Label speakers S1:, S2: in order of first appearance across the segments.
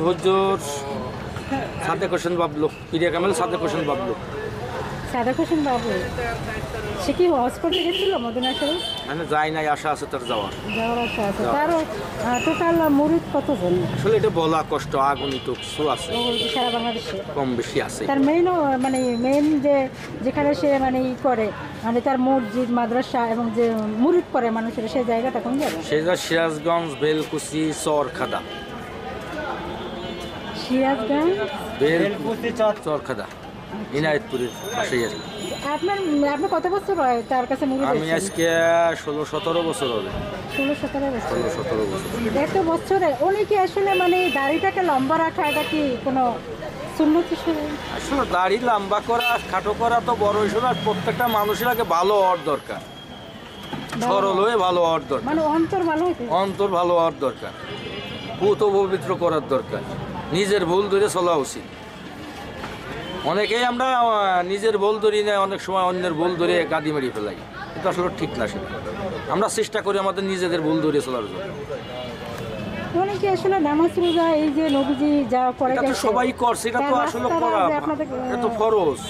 S1: হুজুর সাদেক হোসেন বাবলু, পিরিয়া কামেল সাদেক হোসেন বাবলু।
S2: সাদেক হোসেন বাবু, সে কি হজ করতে গেছিল মদিনা শরীফ?
S1: মানে যাই নাই, আশা আছে তার যাওয়ার।
S2: যাওয়ার আশা আছে। তার টোটাল মুরিদ কতজন?
S1: আসলে এটা বলা কষ্ট, আগুনিত কিছু আছে,
S2: সারা বাংলাদেশে
S1: কম বেশি আছে।
S2: তার মেইন যেখানে সে মানে ই করে, মানে তার মসজিদ মাদ্রাসা এবং যে মুরিদ করে মানুষের, সেই জায়গাটা কোন জায়গা?
S1: সেটা সিরাজগঞ্জ, বেলকুচি, চরখাদা।
S2: সিরাজগঞ্জ,
S1: বেলকুচি, চরখাদা, ইনায়তপুরের পাশেই আর কি।
S2: আপনার কত বছর হয় তার কাছে মুরিদ?
S1: আমি আজকে 16-17 বছর হবে।
S2: 16-17 বছর।
S1: 16-17 বছর।
S2: এত বছরে উনি কি আসলে মানে দাড়িটাকে লম্বা রাখা, এটা কি কোনো সুন্নত ছিল?
S1: আসলে দাড়ি লম্বা করা, খাটো করা তো বড় ইস্যু না। প্রত্যেকটা মানুষের আগে ভালো হওয়ার দরকার, সরল হয়ে ভালো হওয়ার দরকার,
S2: মানে অন্তর ভালো হইতে,
S1: অন্তর ভালো হওয়ার দরকার, পুত পবিত্র করার দরকার, নিজের ভুল ধরে চলা উচিত। অনেকেই আমরা নিজের ভুল ধরি না, অনেক সময় অন্যের ভুল ধরে গাদি মারি ফেলাই, কিন্তু আসলে ঠিক না সেটা। আমরা চেষ্টা করি আমাদের নিজেদের ভুল ধরে চলার জন্য।
S2: অনেকে আসলে নামাজ রোজা এই যে নবীজি যা করে
S1: এটা তো
S2: গেছে,
S1: সবাই করছে, এটা তো আসলে করা, এটা তো ফরজ।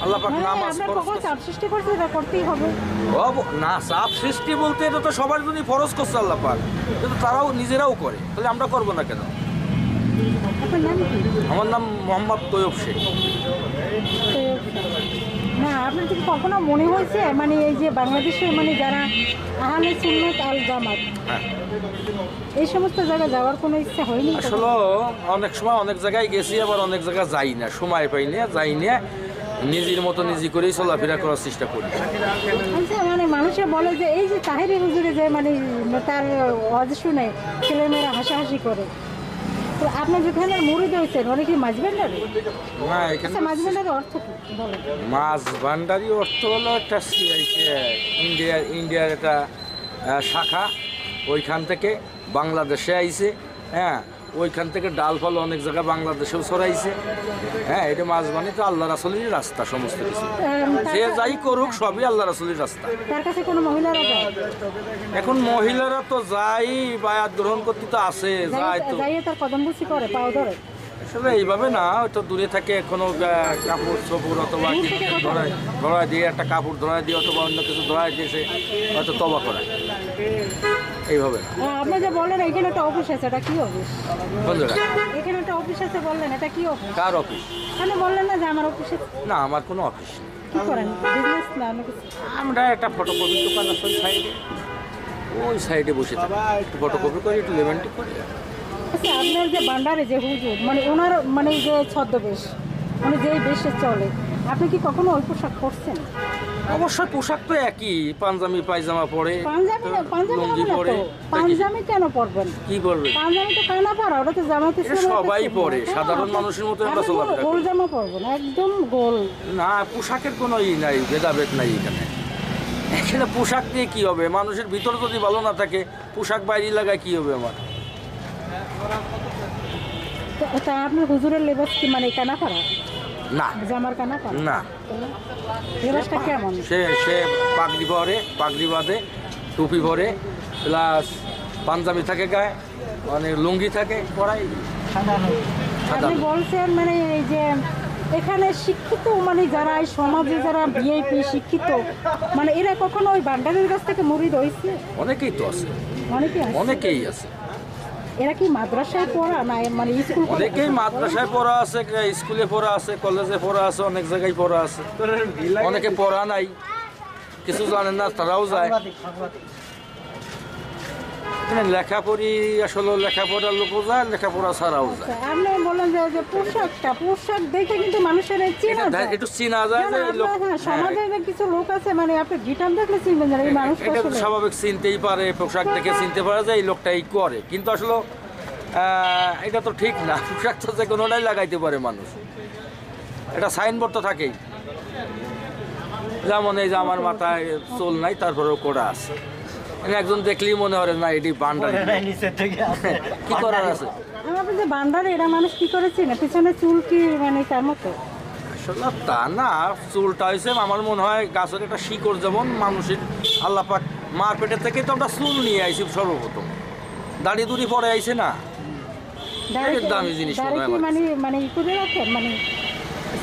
S1: আল্লাহ পাক নামাজ ফরজ করছে।
S2: চাপ সৃষ্টি করছে, এটা করতেই হবে
S1: না। চাপ সৃষ্টি বলতে এটা তো সবার জন্য ফরজ করছে আল্লাহ পাক, কিন্তু তারাও নিজেরাও করে, তাহলে আমরা করবো না কেন?
S2: আপনার নাম কি?
S1: আমার নাম মোহাম্মদ তৈয়ব শেখ।
S2: না, আপনার কি কখনো মনে হয়েছে মানে এই যে বাংলাদেশে মানে যারা আহলে সুন্নাত আল জামাত,
S1: হ্যাঁ,
S2: এই সমস্ত জায়গায় যাওয়ার কোনো ইচ্ছা হয়নি?
S1: আসলে অনেক সময় অনেক জায়গায় গেছি, আবার অনেক জায়গায় যাই না, সময় পাই না, যাই না, নিজের মতো নিজে করেই চলাফেরা করার চেষ্টা করি।
S2: আচ্ছা, মানে মানুষে বলে যে এই যে তাহেরি হুজুরে যে মানে তার ওয়াজ শুনে ছেলেমেয়েরা হাসাহাসি করে, তো আপনি যেখানে মুরিদ হয়েছেন ওরা কি মাঝ ভান্ডারি?
S1: না, এখানে
S2: মাঝ ভান্ডারের অর্থ কি বলেন?
S1: মাছ ভান্ডারি অর্থ হলো একটা ইন্ডিয়ার একটা শাখা, ওইখান থেকে বাংলাদেশে আইছে। হ্যাঁ, ওইখান থেকে ডাল ফল অনেক জায়গায় বাংলাদেশেও ছড়াইছে। হ্যাঁ, এটা মাছ মানে তো আল্লাহ রাসূলের রাস্তা, সমস্ত কিছু যে যাই করুক সবই আল্লাহ রাসূলের রাস্তা।
S2: তার কাছে কোনো মহিলারা যায়?
S1: এখন মহিলারা তো যাই বায়াত গ্রহণ করতে তো আসে, যায় তো।
S2: যাইয়ে তার কদম বুঝি করে, পাও ধরে?
S1: আসলে এইভাবে না, হয়তো দূরে থাকে, এখনো কাপড় চোপড় অথবা ধরায় দিয়ে, একটা কাপড় ধরায় দিয়ে অথবা অন্য কিছু ধরায় দিয়েছে, হয়তো তবা করায়, এইভাবে না।
S2: আপনি যে বললেন এখানে একটা অফিস আছে, এটা কি অফিস?
S1: কোন জায়গায়?
S2: এখানে একটা অফিস আছে বললেন, এটা কি অফিস?
S1: কার অফিস?
S2: আপনি বললেন না যে আমার অফিসে।
S1: না, আমার কোনো অফিস নেই।
S2: কি করেন, বিজনেস না অন্য কিছু?
S1: আমরা একটা ফটোকপির দোকান আছে ওই সাইডে, ওই সাইডে বসে থাকি, একটু ফটোকপি করি, একটু লেভেন্টি করি।
S2: আচ্ছা, আপনার যে ভান্ডারে যে হুজুর মানে ওনার মানে যে ছদ্মবেশ, মানে যেই বেশে চলে, আপনি কি কখনো ওই পোশাক করছেন?
S1: অবশ্যই পোশাক তো একই, পাঞ্জাবি পায়জামা পরে,
S2: পাঞ্জাবি না, পাঞ্জাবি
S1: লুঙ্গি
S2: হবে না
S1: পরে।
S2: তো। পাঞ্জাবি কেন পরবেন?
S1: কি করবে?
S2: পাঞ্জাবি তো কানা পরা, ওটা তো জামাতে
S1: এটা সবাই পরে, সাধারণ মানুষের মতো আমরা চলাফেরা
S2: গোল
S1: করি।
S2: জামা পরবো না, একদম গোল।
S1: না, পোশাকের কোনো ই নাই, ভেদাভেদ নাই এখানে। এখানে পোশাক দিয়ে কি হবে? মানুষের ভিতর যদি ভালো না থাকে, পোশাক বাইরে লাগায় কি হবে আমার?
S2: তা আপনার হুজুরের লেবাস কি মানে কানা পরা?
S1: না,
S2: জামার কানা পরা
S1: না,
S2: লেবাসটা কেমন?
S1: সে পাগড়ি পরে, পাগড়ি বাঁধে, টুপি পরে, প্লাস পাঞ্জাবি থাকে গায়ে, মানে লুঙ্গি থাকে পরাই।
S2: আপনি বলছেন মানে এই যে এখানে শিক্ষিত মানে যারা এই সমাজে যারা ভিআইপি শিক্ষিত, মানে এরা কখনো ওই ভান্ডারের কাছ থেকে মুরিদ হয়েছে?
S1: অনেকেই তো আছে,
S2: অনেকেই আছে।
S1: অনেকেই আছে।
S2: এরা কি মাদ্রাসায় পড়া না মানে স্কুল?
S1: অনেকেই মাদ্রাসায় পড়া আছে, স্কুলে পড়া আছে, কলেজে পড়া আছে, অনেক জায়গায় পড়া আছে। অনেকে পড়া নাই, কিছু জানেন না, তারাও যায়। লেখাপড়ি আসলে লেখাপড়ার লোকও যায়, লেখাপড়া ছাড়াও যায়।
S2: আপনি বলেন যে পোশাক দেখে কিন্তু মানুষের চেনা যায়,
S1: একটু চিনা যায় যে লোক।
S2: সমাজে যে কিছু লোক আছে মানে আপনি গিটার দেখলে চিনবেন না এই মানুষটা।
S1: এটা তো স্বাভাবিক, চিনতেই পারে, পোশাক দেখে চিনতে পারে যে এই লোকটা এই করে, কিন্তু আসলে এটা তো ঠিক না। পোশাক তো যে কোনোটাই লাগাইতে পারে মানুষ, এটা সাইনবোর্ড তো থাকেই। যেমন এই যে আমার মাথায় চুল নাই, তারপরেও কোড়া আছে, একজন দেখলেই মনে হয় না এটি ভান্ডারি। কি করার আছে?
S2: আমাদের যে ভান্ডারে এরা মানুষ কি করেছে না, পিছনে চুল কি মানে তার মতো?
S1: আসলে তা না, চুলটা হয়েছে আমার মনে হয় গাছের একটা শিকড়, যেমন মানুষের আল্লাহ পাক মার পেটের থেকে তো আমরা চুল নিয়ে আইছি সর্বপ্রথম, দাড়ি দুড়ি পরে আইছে না। এর দামি জিনিস মনে হয়
S2: কি
S1: আমার
S2: মানে মানে ই করে রাখেন মানে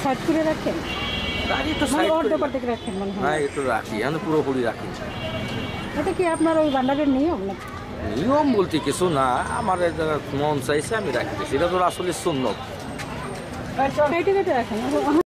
S2: সাইড করে রাখেন
S1: দাড়ি তো
S2: মানে
S1: সাইড
S2: অর্ধেক অর্ধেক রাখেন মনে
S1: না
S2: হয়
S1: একটু রাখি আমি পুরোপুরি রাখি না।
S2: এটা কি আপনার ওই ভান্ডারের নিয়ম নাকি
S1: নিয়ম বলতে কিছু না, আমার এটা মন চাইছে আমি রাখি, সেটা তো আসলে সুন্নত।
S2: কেটে কেটে রাখেন